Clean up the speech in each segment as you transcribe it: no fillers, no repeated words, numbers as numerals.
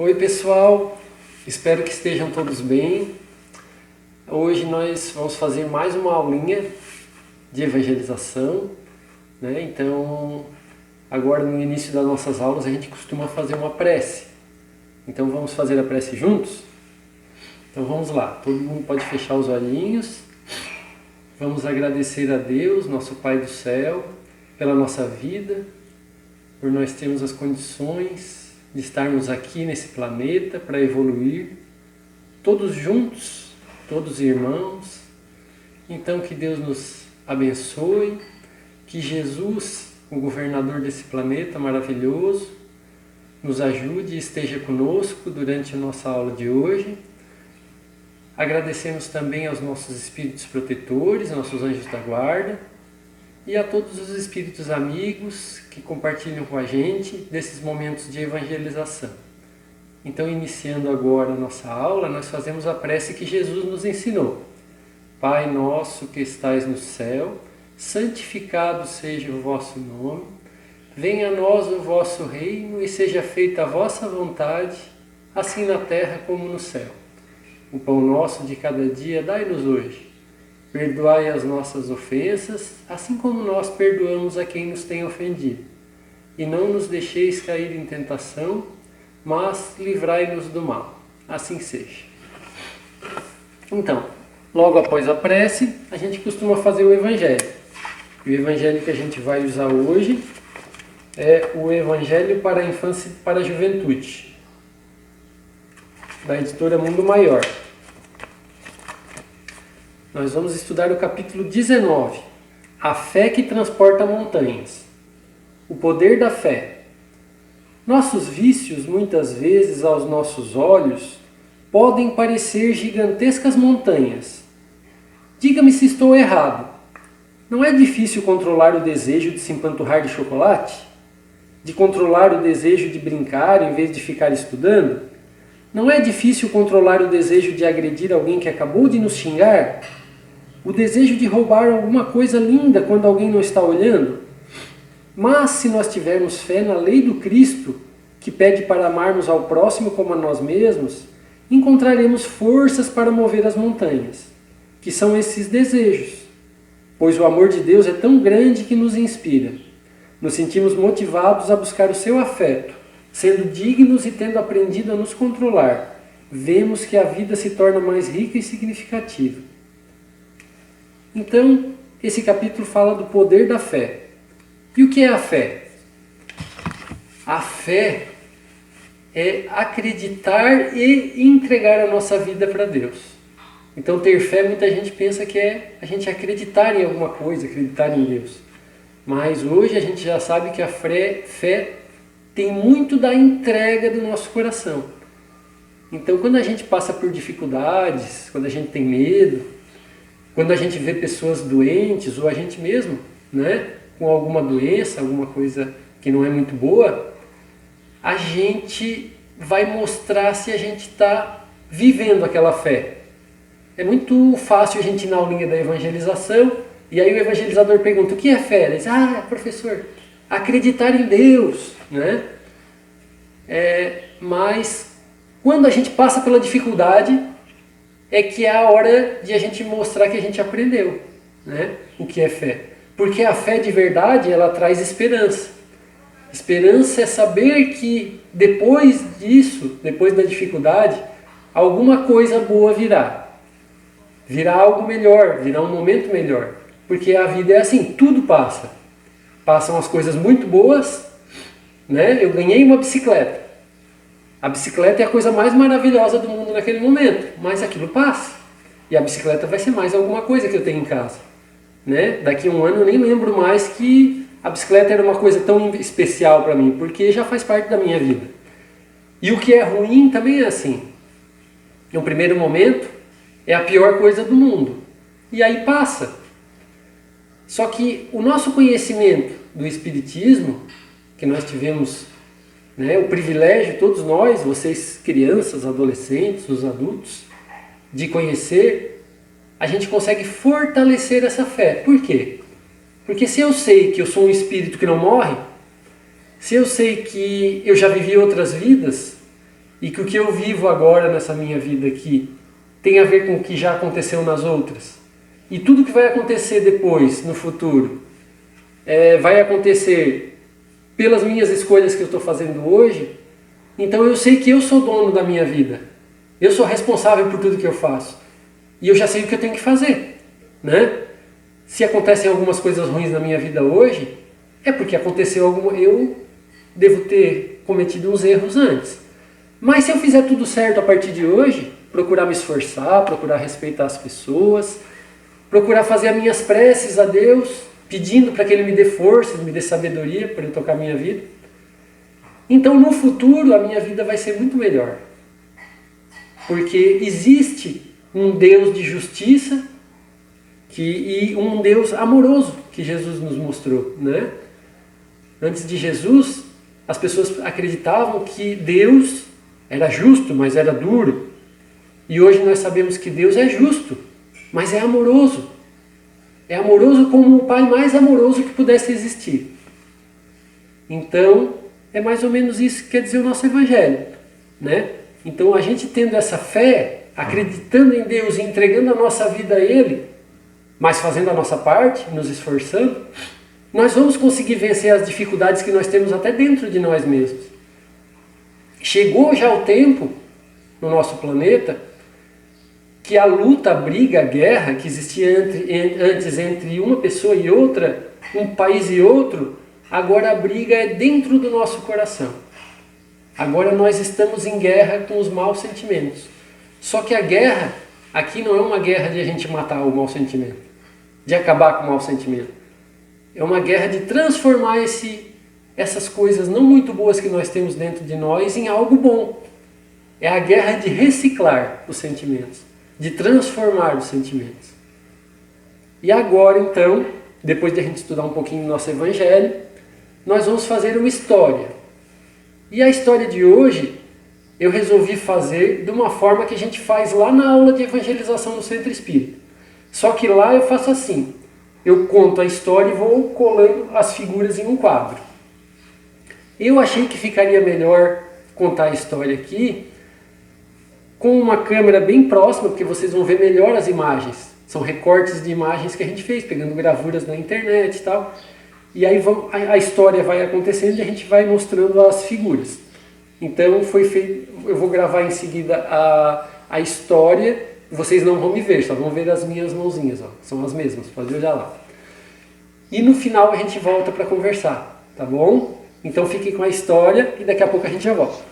Oi pessoal, espero que estejam todos bem. Hoje nós vamos fazer mais uma aulinha de evangelização, né? Então, agora no início das nossas aulas a gente costuma fazer uma prece. Então vamos fazer a prece juntos? Então vamos lá, todo mundo pode fechar os olhinhos. Vamos agradecer a Deus, nosso Pai do céu, pela nossa vida, por nós termos as condições de estarmos aqui nesse planeta para evoluir, todos juntos, todos irmãos. Então que Deus nos abençoe, que Jesus, o governador desse planeta maravilhoso, nos ajude e esteja conosco durante a nossa aula de hoje. Agradecemos também aos nossos espíritos protetores, nossos anjos da guarda, e a todos os espíritos amigos que compartilham com a gente desses momentos de evangelização. Então, iniciando agora a nossa aula, nós fazemos a prece que Jesus nos ensinou. Pai nosso que estais no céu, santificado seja o vosso nome, venha a nós o vosso reino e seja feita a vossa vontade, assim na terra como no céu. O pão nosso de cada dia dai-nos hoje. Perdoai as nossas ofensas, assim como nós perdoamos a quem nos tem ofendido. E não nos deixeis cair em tentação, mas livrai-nos do mal. Assim seja. Então, logo após a prece, a gente costuma fazer o Evangelho. E o Evangelho que a gente vai usar hoje é o Evangelho para a Infância e para a Juventude, da editora Mundo Maior. Nós vamos estudar o capítulo 19, A Fé que Transporta Montanhas. O poder da fé. Nossos vícios, muitas vezes, aos nossos olhos, podem parecer gigantescas montanhas. Diga-me se estou errado. Não é difícil controlar o desejo de se empanturrar de chocolate? De controlar o desejo de brincar em vez de ficar estudando? Não é difícil controlar o desejo de agredir alguém que acabou de nos xingar? O desejo de roubar alguma coisa linda quando alguém não está olhando? Mas se nós tivermos fé na lei do Cristo, que pede para amarmos ao próximo como a nós mesmos, encontraremos forças para mover as montanhas, que são esses desejos. Pois o amor de Deus é tão grande que nos inspira. Nos sentimos motivados a buscar o seu afeto, sendo dignos e tendo aprendido a nos controlar. Vemos que a vida se torna mais rica e significativa. Então, esse capítulo fala do poder da fé. E o que é a fé? A fé é acreditar e entregar a nossa vida para Deus. Então, ter fé, muita gente pensa que é a gente acreditar em alguma coisa, acreditar em Deus. Mas hoje a gente já sabe que a fé tem muito da entrega do nosso coração. Então, quando a gente passa por dificuldades, quando a gente tem medo, quando a gente vê pessoas doentes, ou a gente mesmo, né, com alguma doença, alguma coisa que não é muito boa, a gente vai mostrar se a gente está vivendo aquela fé. É muito fácil a gente ir na aulinha da evangelização, e aí o evangelizador pergunta, o que é fé? Ele diz, professor, acreditar em Deus, né? Mas quando a gente passa pela dificuldade, é que é a hora de a gente mostrar que a gente aprendeu, né, o que é fé. Porque a fé de verdade, ela traz esperança. Esperança é saber que depois disso, depois da dificuldade, alguma coisa boa virá. Virá algo melhor, virá um momento melhor. Porque a vida é assim, tudo passa. Passam as coisas muito boas, né? Eu ganhei uma bicicleta. A bicicleta é a coisa mais maravilhosa do mundo naquele momento, mas aquilo passa. E a bicicleta vai ser mais alguma coisa que eu tenho em casa, né? Daqui a um ano eu nem lembro mais que a bicicleta era uma coisa tão especial para mim, porque já faz parte da minha vida. E o que é ruim também é assim. No primeiro momento, é a pior coisa do mundo. E aí passa. Só que o nosso conhecimento do Espiritismo, que nós tivemos, né, o privilégio, todos nós, vocês crianças, adolescentes, os adultos, de conhecer, a gente consegue fortalecer essa fé. Por quê? Porque se eu sei que eu sou um espírito que não morre, se eu sei que eu já vivi outras vidas, e que o que eu vivo agora nessa minha vida aqui tem a ver com o que já aconteceu nas outras, e tudo que vai acontecer depois, no futuro, vai acontecer pelas minhas escolhas que eu estou fazendo hoje, então eu sei que eu sou dono da minha vida. Eu sou responsável por tudo que eu faço. E eu já sei o que eu tenho que fazer, né? Se acontecem algumas coisas ruins na minha vida hoje, é porque aconteceu eu devo ter cometido uns erros antes. Mas se eu fizer tudo certo a partir de hoje, procurar me esforçar, procurar respeitar as pessoas, procurar fazer as minhas preces a Deus, pedindo para que Ele me dê força, me dê sabedoria para eu tocar a minha vida. Então no futuro a minha vida vai ser muito melhor. Porque existe um Deus de justiça e um Deus amoroso que Jesus nos mostrou, né? Antes de Jesus, as pessoas acreditavam que Deus era justo, mas era duro. E hoje nós sabemos que Deus é justo, mas é amoroso. É amoroso como o Pai mais amoroso que pudesse existir. Então, é mais ou menos isso que quer dizer o nosso Evangelho, né? Então, a gente tendo essa fé, acreditando em Deus e entregando a nossa vida a Ele, mas fazendo a nossa parte, nos esforçando, nós vamos conseguir vencer as dificuldades que nós temos até dentro de nós mesmos. Chegou já o tempo, no nosso planeta, que a luta, a briga, a guerra que existia antes entre uma pessoa e outra, um país e outro, agora a briga é dentro do nosso coração. Agora nós estamos em guerra com os maus sentimentos. Só que a guerra, aqui não é uma guerra de a gente matar o mau sentimento, de acabar com o mau sentimento. É uma guerra de transformar essas coisas não muito boas que nós temos dentro de nós em algo bom. É a guerra de reciclar os sentimentos, de transformar os sentimentos. E agora, então, depois de a gente estudar um pouquinho o nosso Evangelho, nós vamos fazer uma história. E a história de hoje eu resolvi fazer de uma forma que a gente faz lá na aula de evangelização no Centro Espírita. Só que lá eu faço assim, eu conto a história e vou colando as figuras em um quadro. Eu achei que ficaria melhor contar a história aqui com uma câmera bem próxima, porque vocês vão ver melhor as imagens. São recortes de imagens que a gente fez, pegando gravuras na internet e tal. E aí a história vai acontecendo e a gente vai mostrando as figuras. Então foi feito, eu vou gravar em seguida a história, vocês não vão me ver, só vão ver as minhas mãozinhas, ó, são as mesmas, pode olhar lá. E no final a gente volta para conversar, tá bom? Então fiquem com a história e daqui a pouco a gente já volta.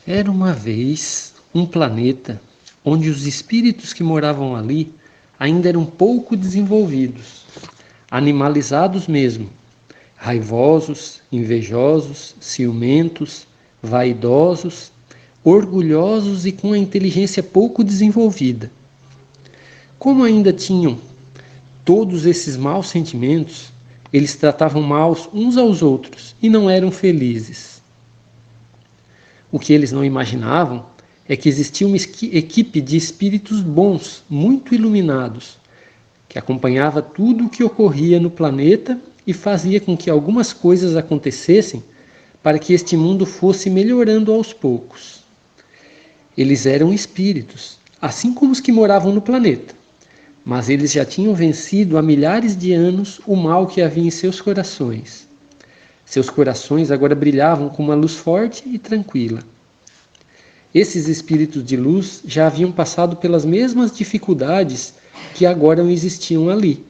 Era uma vez um planeta onde os espíritos que moravam ali ainda eram pouco desenvolvidos, animalizados mesmo, raivosos, invejosos, ciumentos, vaidosos, orgulhosos e com a inteligência pouco desenvolvida. Como ainda tinham todos esses maus sentimentos, eles tratavam mal uns aos outros e não eram felizes. O que eles não imaginavam é que existia uma equipe de espíritos bons, muito iluminados, que acompanhava tudo o que ocorria no planeta e fazia com que algumas coisas acontecessem para que este mundo fosse melhorando aos poucos. Eles eram espíritos, assim como os que moravam no planeta, mas eles já tinham vencido há milhares de anos o mal que havia em seus corações. Seus corações agora brilhavam com uma luz forte e tranquila. Esses espíritos de luz já haviam passado pelas mesmas dificuldades que agora existiam ali,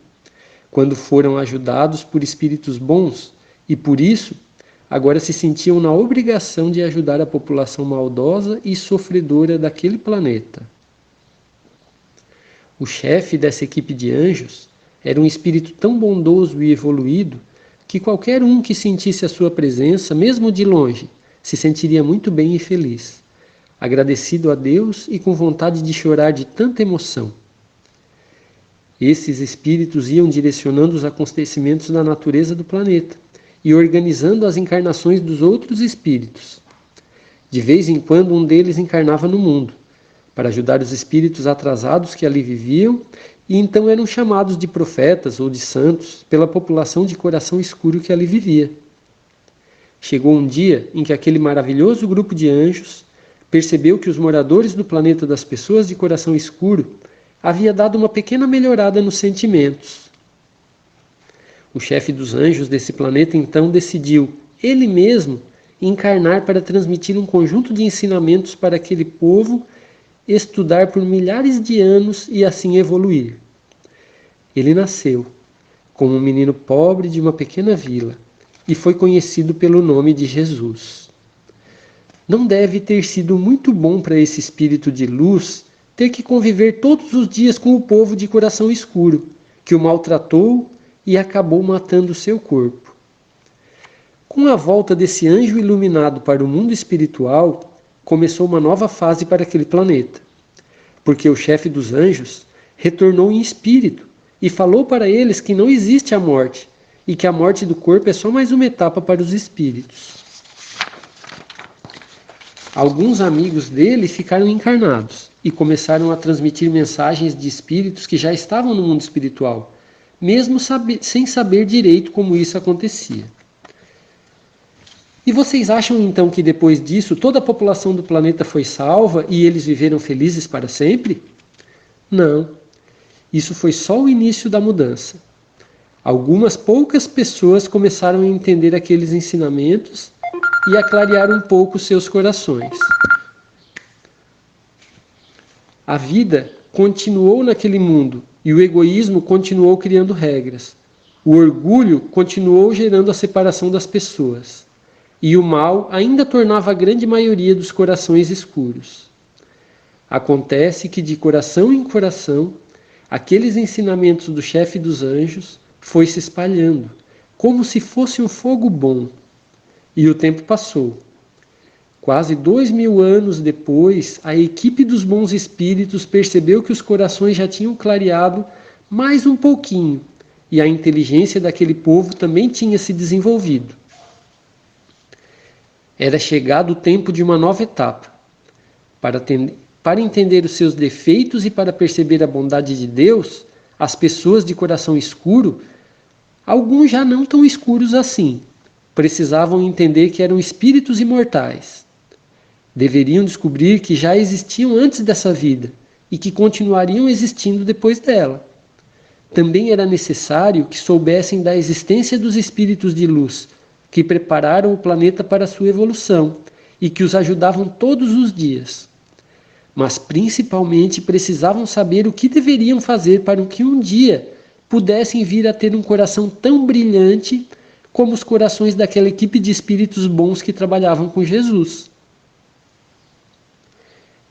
quando foram ajudados por espíritos bons, e por isso agora se sentiam na obrigação de ajudar a população maldosa e sofredora daquele planeta. O chefe dessa equipe de anjos era um espírito tão bondoso e evoluído que qualquer um que sentisse a sua presença, mesmo de longe, se sentiria muito bem e feliz, agradecido a Deus e com vontade de chorar de tanta emoção. Esses espíritos iam direcionando os acontecimentos da natureza do planeta e organizando as encarnações dos outros espíritos. De vez em quando um deles encarnava no mundo, para ajudar os espíritos atrasados que ali viviam, e então eram chamados de profetas ou de santos pela população de coração escuro que ali vivia. Chegou um dia em que aquele maravilhoso grupo de anjos percebeu que os moradores do planeta das pessoas de coração escuro havia dado uma pequena melhorada nos sentimentos. O chefe dos anjos desse planeta então decidiu, ele mesmo, encarnar para transmitir um conjunto de ensinamentos para aquele povo estudar por milhares de anos e assim evoluir. Ele nasceu como um menino pobre de uma pequena vila e foi conhecido pelo nome de Jesus. Não deve ter sido muito bom para esse espírito de luz ter que conviver todos os dias com o povo de coração escuro, que o maltratou e acabou matando seu corpo. Com a volta desse anjo iluminado para o mundo espiritual, começou uma nova fase para aquele planeta, porque o chefe dos anjos retornou em espírito e falou para eles que não existe a morte e que a morte do corpo é só mais uma etapa para os espíritos. Alguns amigos dele ficaram encarnados e começaram a transmitir mensagens de espíritos que já estavam no mundo espiritual, mesmo sem saber direito como isso acontecia. E vocês acham então que depois disso toda a população do planeta foi salva e eles viveram felizes para sempre? Não. Isso foi só o início da mudança. Algumas poucas pessoas começaram a entender aqueles ensinamentos e a clarear um pouco seus corações. A vida continuou naquele mundo e o egoísmo continuou criando regras. O orgulho continuou gerando a separação das pessoas. E o mal ainda tornava a grande maioria dos corações escuros. Acontece que de coração em coração, aqueles ensinamentos do chefe dos anjos foi se espalhando, como se fosse um fogo bom. E o tempo passou. Quase 2000 anos depois, a equipe dos bons espíritos percebeu que os corações já tinham clareado mais um pouquinho, e a inteligência daquele povo também tinha se desenvolvido. Era chegado o tempo de uma nova etapa. Para entender os seus defeitos e para perceber a bondade de Deus, as pessoas de coração escuro, alguns já não tão escuros assim, precisavam entender que eram espíritos imortais. Deveriam descobrir que já existiam antes dessa vida e que continuariam existindo depois dela. Também era necessário que soubessem da existência dos espíritos de luz, que prepararam o planeta para a sua evolução e que os ajudavam todos os dias. Mas principalmente precisavam saber o que deveriam fazer para que um dia pudessem vir a ter um coração tão brilhante como os corações daquela equipe de espíritos bons que trabalhavam com Jesus.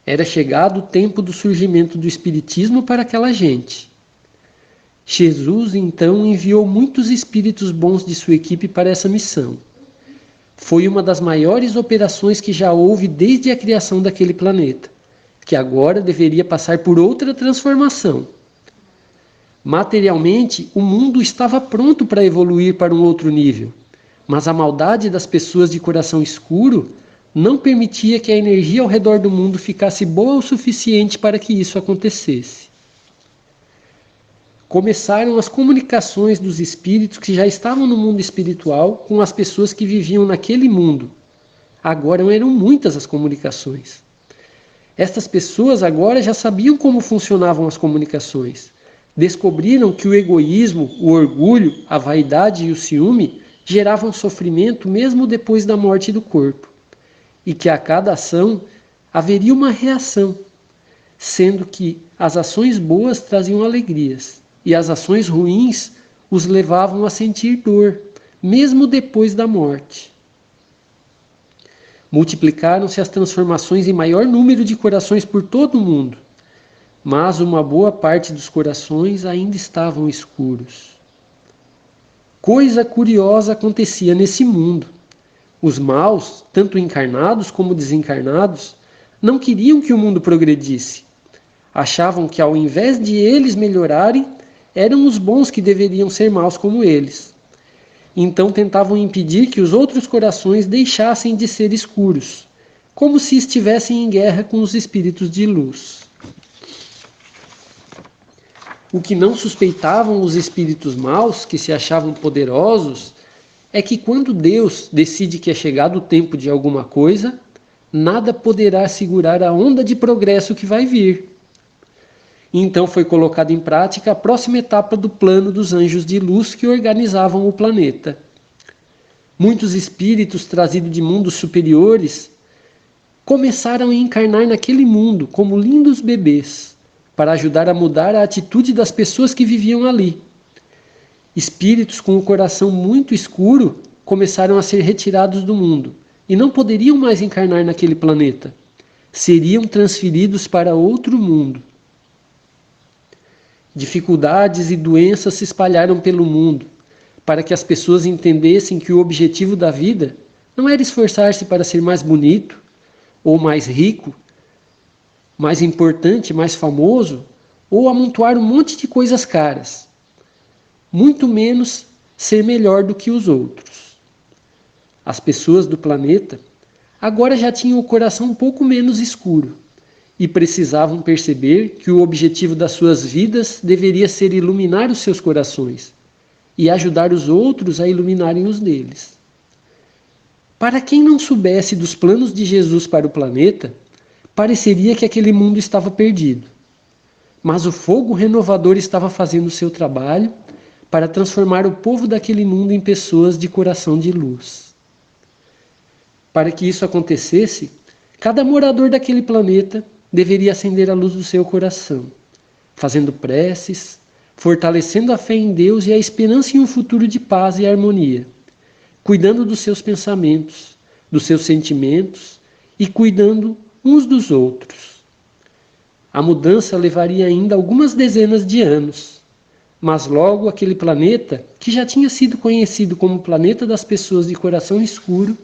Era chegado o tempo do surgimento do espiritismo para aquela gente. Jesus, então, enviou muitos espíritos bons de sua equipe para essa missão. Foi uma das maiores operações que já houve desde a criação daquele planeta, que agora deveria passar por outra transformação. Materialmente, o mundo estava pronto para evoluir para um outro nível, mas a maldade das pessoas de coração escuro não permitia que a energia ao redor do mundo ficasse boa o suficiente para que isso acontecesse. Começaram as comunicações dos espíritos que já estavam no mundo espiritual com as pessoas que viviam naquele mundo. Agora eram muitas as comunicações. Estas pessoas agora já sabiam como funcionavam as comunicações. Descobriram que o egoísmo, o orgulho, a vaidade e o ciúme geravam sofrimento mesmo depois da morte do corpo. E que a cada ação haveria uma reação, sendo que as ações boas traziam alegrias. E as ações ruins os levavam a sentir dor, mesmo depois da morte. Multiplicaram-se as transformações em maior número de corações por todo o mundo, mas uma boa parte dos corações ainda estavam escuros. Coisa curiosa acontecia nesse mundo. Os maus, tanto encarnados como desencarnados, não queriam que o mundo progredisse. Achavam que ao invés de eles melhorarem, eram os bons que deveriam ser maus como eles. Então tentavam impedir que os outros corações deixassem de ser escuros, como se estivessem em guerra com os espíritos de luz. O que não suspeitavam os espíritos maus, que se achavam poderosos, é que quando Deus decide que é chegado o tempo de alguma coisa, nada poderá segurar a onda de progresso que vai vir. Então foi colocada em prática a próxima etapa do plano dos anjos de luz que organizavam o planeta. Muitos espíritos trazidos de mundos superiores começaram a encarnar naquele mundo como lindos bebês, para ajudar a mudar a atitude das pessoas que viviam ali. Espíritos com o coração muito escuro começaram a ser retirados do mundo e não poderiam mais encarnar naquele planeta. Seriam transferidos para outro mundo. Dificuldades e doenças se espalharam pelo mundo, para que as pessoas entendessem que o objetivo da vida não era esforçar-se para ser mais bonito, ou mais rico, mais importante, mais famoso, ou amontoar um monte de coisas caras. Muito menos ser melhor do que os outros. As pessoas do planeta agora já tinham o coração um pouco menos escuro e precisavam perceber que o objetivo das suas vidas deveria ser iluminar os seus corações e ajudar os outros a iluminarem os deles. Para quem não soubesse dos planos de Jesus para o planeta, pareceria que aquele mundo estava perdido. Mas o fogo renovador estava fazendo o seu trabalho para transformar o povo daquele mundo em pessoas de coração de luz. Para que isso acontecesse, cada morador daquele planeta deveria acender a luz do seu coração, fazendo preces, fortalecendo a fé em Deus e a esperança em um futuro de paz e harmonia, cuidando dos seus pensamentos, dos seus sentimentos e cuidando uns dos outros. A mudança levaria ainda algumas dezenas de anos, mas logo aquele planeta, que já tinha sido conhecido como o planeta das pessoas de coração escuro,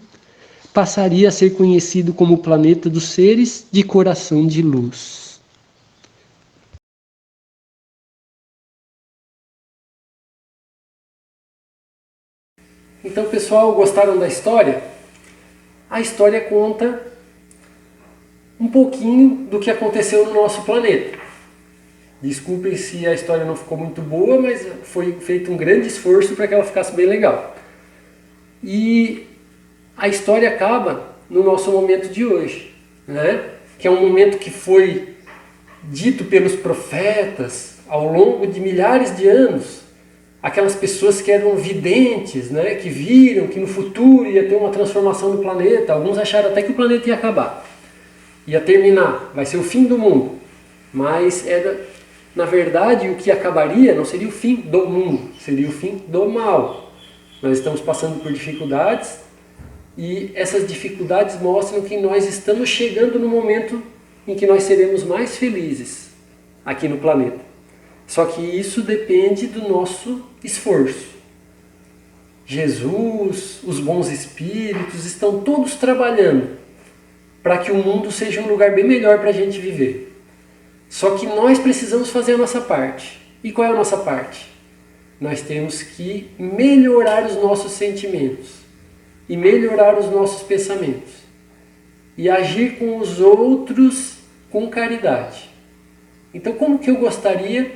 passaria a ser conhecido como o planeta dos seres de coração de luz. Então, pessoal, gostaram da história? A história conta um pouquinho do que aconteceu no nosso planeta. Desculpem se a história não ficou muito boa, mas foi feito um grande esforço para que ela ficasse bem legal. E a história acaba no nosso momento de hoje, né? Que é um momento que foi dito pelos profetas ao longo de milhares de anos. Aquelas pessoas que eram videntes, né? Que viram que no futuro ia ter uma transformação no planeta. Alguns acharam até que o planeta ia acabar, ia terminar, vai ser o fim do mundo. Mas na verdade, o que acabaria não seria o fim do mundo, seria o fim do mal. Nós estamos passando por dificuldades e essas dificuldades mostram que nós estamos chegando no momento em que nós seremos mais felizes aqui no planeta. Só que isso depende do nosso esforço. Jesus, os bons espíritos estão todos trabalhando para que o mundo seja um lugar bem melhor para a gente viver. Só que nós precisamos fazer a nossa parte. E qual é a nossa parte? Nós temos que melhorar os nossos sentimentos e melhorar os nossos pensamentos e agir com os outros com caridade. Então, como que eu gostaria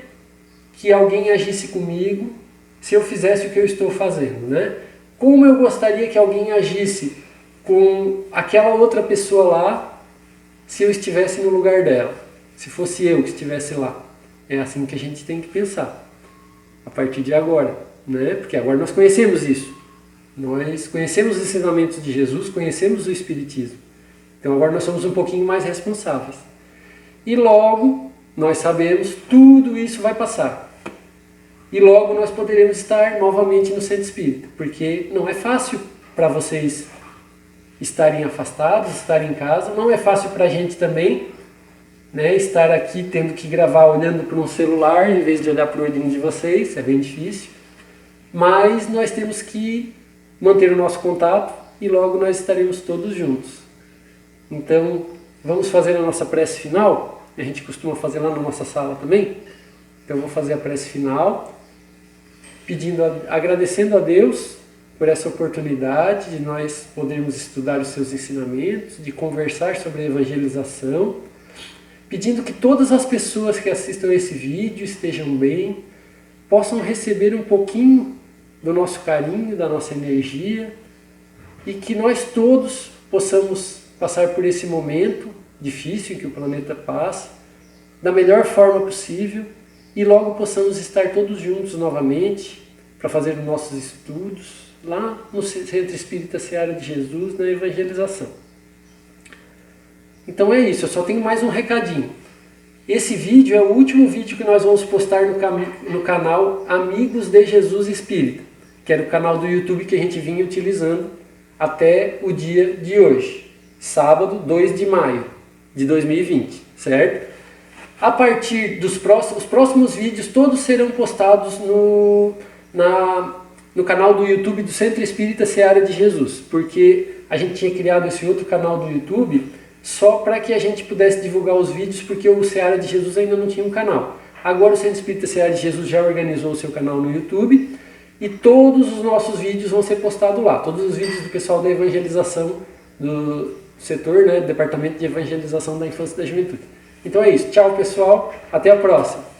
que alguém agisse comigo se eu fizesse o que eu estou fazendo, né? Como eu gostaria que alguém agisse com aquela outra pessoa lá se eu estivesse no lugar dela, se fosse eu que estivesse lá? É assim que a gente tem que pensar a partir de agora, né? Porque agora nós conhecemos isso. Nós conhecemos os ensinamentos de Jesus, conhecemos o Espiritismo. Então agora nós somos um pouquinho mais responsáveis. E logo nós sabemos, tudo isso vai passar. E logo nós poderemos estar novamente no centro espírita. Porque não é fácil para vocês estarem afastados, estarem em casa. Não é fácil para a gente também, né, estar aqui tendo que gravar olhando para um celular em vez de olhar para o olhinho de vocês. É bem difícil. Mas nós temos que manter o nosso contato e logo nós estaremos todos juntos. Então, vamos fazer a nossa prece final. A gente costuma fazer lá na nossa sala também. Então, eu vou fazer a prece final, agradecendo a Deus por essa oportunidade de nós podermos estudar os seus ensinamentos, de conversar sobre a evangelização, pedindo que todas as pessoas que assistam esse vídeo estejam bem, possam receber um pouquinho do nosso carinho, da nossa energia, e que nós todos possamos passar por esse momento difícil que o planeta passa da melhor forma possível e logo possamos estar todos juntos novamente para fazer os nossos estudos lá no Centro Espírita Seara de Jesus, na evangelização. Então é isso, eu só tenho mais um recadinho. Esse vídeo é o último vídeo que nós vamos postar no canal Amigos de Jesus Espírita, que era o canal do YouTube que a gente vinha utilizando até o dia de hoje, sábado 2 de maio de 2020, certo? A partir dos próximos vídeos, todos serão postados no canal do YouTube do Centro Espírita Seara de Jesus, porque a gente tinha criado esse outro canal do YouTube só para que a gente pudesse divulgar os vídeos, porque o Seara de Jesus ainda não tinha um canal. Agora o Centro Espírita Seara de Jesus já organizou o seu canal no YouTube e todos os nossos vídeos vão ser postados lá, todos os vídeos do pessoal da evangelização do setor, né, Departamento de Evangelização da Infância e da Juventude. Então é isso, tchau pessoal, até a próxima!